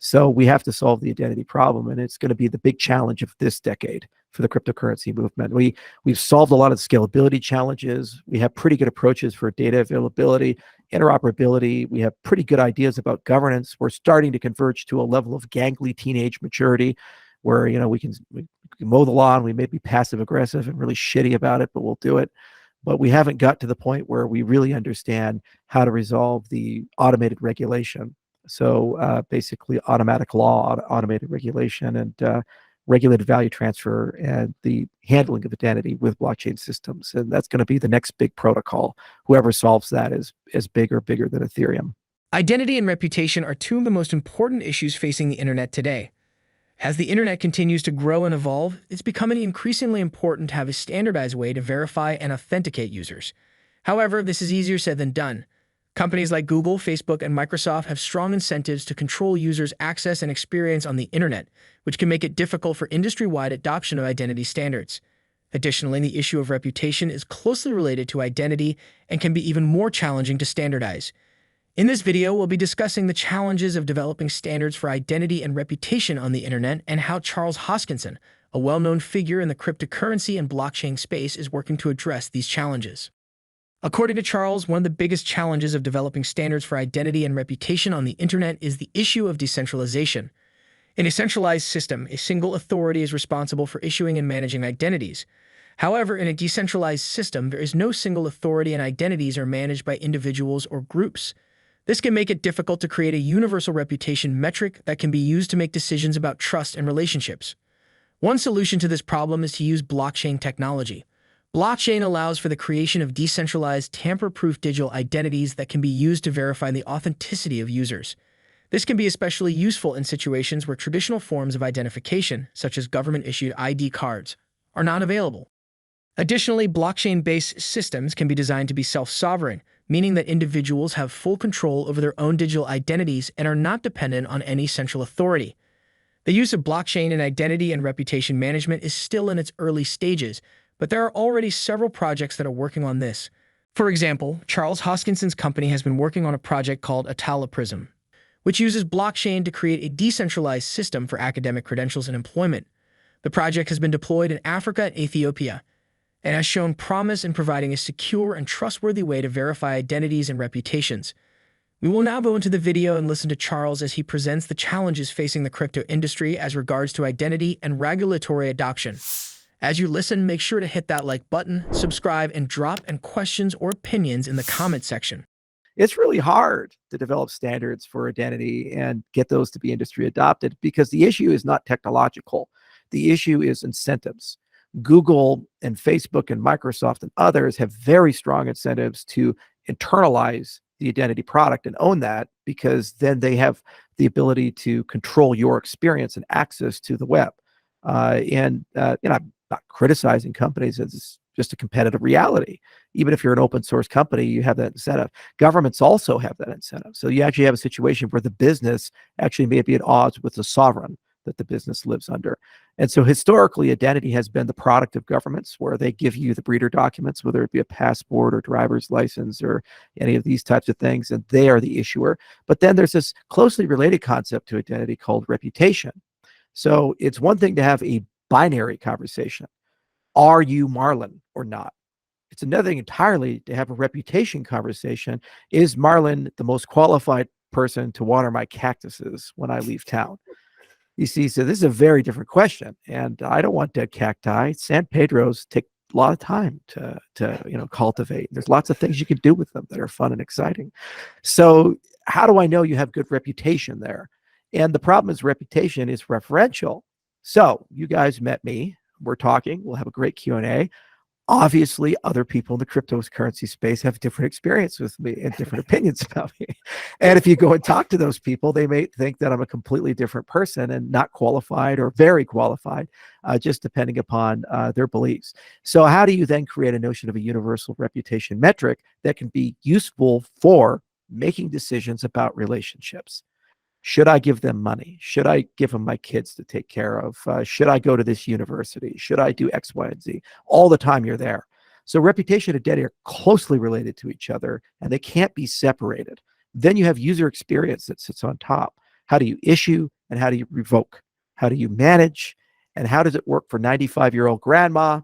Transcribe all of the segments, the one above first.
So we have to solve the identity problem, and it's going to be the big challenge of this decade for the cryptocurrency movement. We've solved a lot of the scalability challenges. We have pretty good approaches for data availability, interoperability. We have pretty good ideas about governance. We're starting to converge to a level of gangly teenage maturity where, we can mow the lawn. We may be passive aggressive and really shitty about it, but we'll do it. But we haven't got to the point where we really understand how to resolve the automated regulation. So basically automatic law, automated regulation, and regulated value transfer, and the handling of identity with blockchain systems. And that's going to be the next big protocol. Whoever solves that is big or bigger than Ethereum. Identity and reputation are two of the most important issues facing the internet today. As the internet continues to grow and evolve, it's becoming increasingly important to have a standardized way to verify and authenticate users. However, this is easier said than done. Companies like Google, Facebook, and Microsoft have strong incentives to control users' access and experience on the internet, which can make it difficult for industry-wide adoption of identity standards. Additionally, the issue of reputation is closely related to identity and can be even more challenging to standardize. In this video, we'll be discussing the challenges of developing standards for identity and reputation on the internet and how Charles Hoskinson, a well-known figure in the cryptocurrency and blockchain space, is working to address these challenges. According to Charles, one of the biggest challenges of developing standards for identity and reputation on the internet is the issue of decentralization. In a centralized system, a single authority is responsible for issuing and managing identities. However, in a decentralized system, there is no single authority and identities are managed by individuals or groups. This can make it difficult to create a universal reputation metric that can be used to make decisions about trust and relationships. One solution to this problem is to use blockchain technology. Blockchain allows for the creation of decentralized, tamper-proof digital identities that can be used to verify the authenticity of users. This can be especially useful in situations where traditional forms of identification, such as government-issued ID cards, are not available. Additionally, blockchain-based systems can be designed to be self-sovereign, meaning that individuals have full control over their own digital identities and are not dependent on any central authority. The use of blockchain in identity and reputation management is still in its early stages, but there are already several projects that are working on this. For example, Charles Hoskinson's company has been working on a project called Prism, which uses blockchain to create a decentralized system for academic credentials and employment. The project has been deployed in Africa and Ethiopia, and has shown promise in providing a secure and trustworthy way to verify identities and reputations. We will now go into the video and listen to Charles as he presents the challenges facing the crypto industry as regards to identity and regulatory adoption. As you listen, make sure to hit that like button, subscribe, and drop any questions or opinions in the comment section. It's really hard to develop standards for identity and get those to be industry adopted because the issue is not technological. The issue is incentives. Google and Facebook and Microsoft and others have very strong incentives to internalize the identity product and own that, because then they have the ability to control your experience and access to the web. I'm not criticizing companies. It's just a competitive reality. Even if you're an open source company, you have that incentive. Governments also have that incentive. So you actually have a situation where the business actually may be at odds with the sovereign that the business lives under. And so historically, identity has been the product of governments, where they give you the breeder documents, whether it be a passport or driver's license or any of these types of things, and they are the issuer. But then there's this closely related concept to identity called reputation. So it's one thing to have a binary conversation. Are you Marlon or not? It's another thing entirely to have a reputation conversation. Is Marlon the most qualified person to water my cactuses when I leave town? You see, so this is a very different question, and I don't want dead cacti. San Pedro's take a lot of time to cultivate. There's lots of things you can do with them that are fun and exciting. So how do I know you have good reputation there? And the problem is reputation is referential. So you guys met me. We're talking. We'll have a great Q&A. Obviously, other people in the cryptocurrency space have different experience with me and different opinions about me. And if you go and talk to those people, they may think that I'm a completely different person and not qualified or very qualified, just depending upon their beliefs. So how do you then create a notion of a universal reputation metric that can be useful for making decisions about relationships? Should I give them money? Should I give them my kids to take care of? Should I go to this university? Should I do X, Y, and Z? All the time you're there. So reputation and identity are closely related to each other, and they can't be separated. Then you have user experience that sits on top. How do you issue and how do you revoke? How do you manage? And how does it work for 95-year-old grandma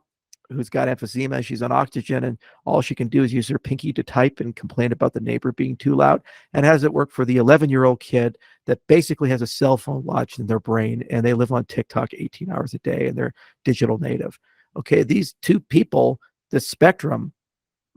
who's got emphysema? She's on oxygen, and all she can do is use her pinky to type and complain about the neighbor being too loud. And how does it work for the 11-year-old kid that basically has a cell phone lodged in their brain, and they live on TikTok 18 hours a day, and they're digital native? Okay, these two people, the spectrum,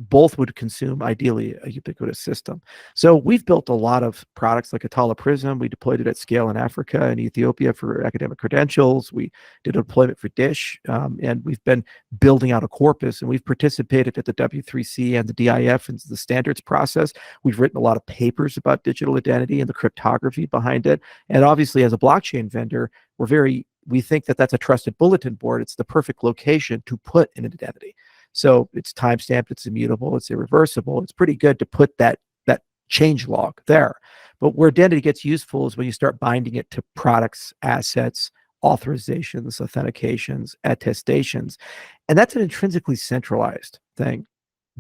both would consume ideally a ubiquitous system. So we've built a lot of products like Atala Prism. We deployed it at scale in Africa and Ethiopia for academic credentials. We did a deployment for Dish, and we've been building out a corpus, and we've participated at the W3C and the DIF and the standards process. We've written a lot of papers about digital identity and the cryptography behind it. And obviously, as a blockchain vendor, we think that that's a trusted bulletin board. It's the perfect location to put an identity. So it's timestamped, it's immutable, it's irreversible. It's pretty good to put that change log there. But where identity gets useful is when you start binding it to products, assets, authorizations, authentications, attestations. And that's an intrinsically centralized thing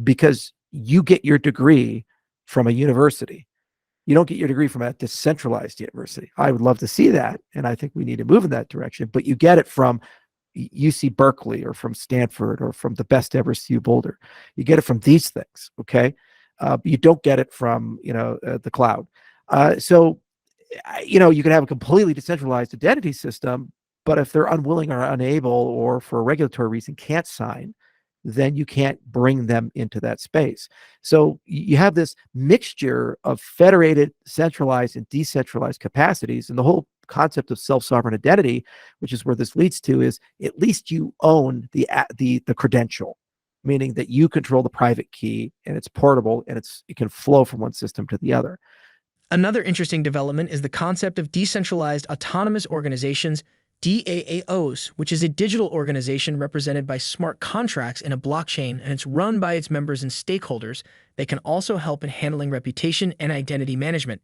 because you get your degree from a university. You don't get your degree from a decentralized university. I would love to see that, and I think we need to move in that direction, but you get it from UC Berkeley or from Stanford or from the best ever CU Boulder. You get it from these things, okay? You don't get it from, the cloud. So you can have a completely decentralized identity system, but if they're unwilling or unable or for a regulatory reason can't sign, then you can't bring them into that space. So you have this mixture of federated, centralized, and decentralized capacities. And the whole concept of self-sovereign identity, which is where this leads to, is at least you own the credential, meaning that you control the private key and it's portable and it can flow from one system to the other. Another interesting development is the concept of decentralized autonomous organizations, DAOs, which is a digital organization represented by smart contracts in a blockchain, and it's run by its members and stakeholders. They can also help in handling reputation and identity management.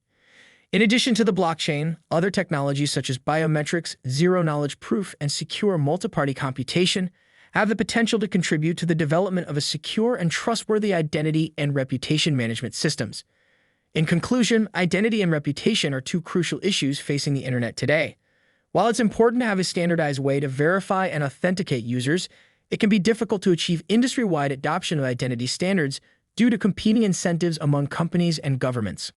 In addition to the blockchain, other technologies such as biometrics, zero-knowledge proof, and secure multi-party computation have the potential to contribute to the development of a secure and trustworthy identity and reputation management systems. In conclusion, identity and reputation are two crucial issues facing the internet today. While it's important to have a standardized way to verify and authenticate users, it can be difficult to achieve industry-wide adoption of identity standards due to competing incentives among companies and governments.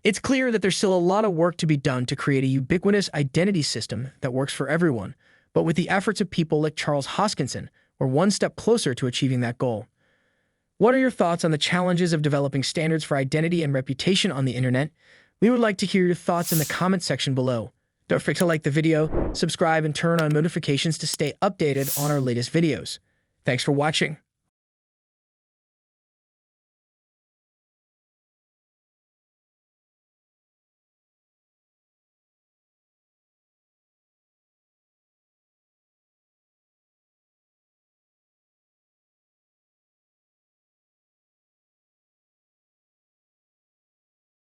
It's clear that there's still a lot of work to be done to create a ubiquitous identity system that works for everyone, but with the efforts of people like Charles Hoskinson, we're one step closer to achieving that goal. What are your thoughts on the challenges of developing standards for identity and reputation on the internet? We would like to hear your thoughts in the comment section below. Don't forget to like the video, subscribe, and turn on notifications to stay updated on our latest videos. Thanks for watching.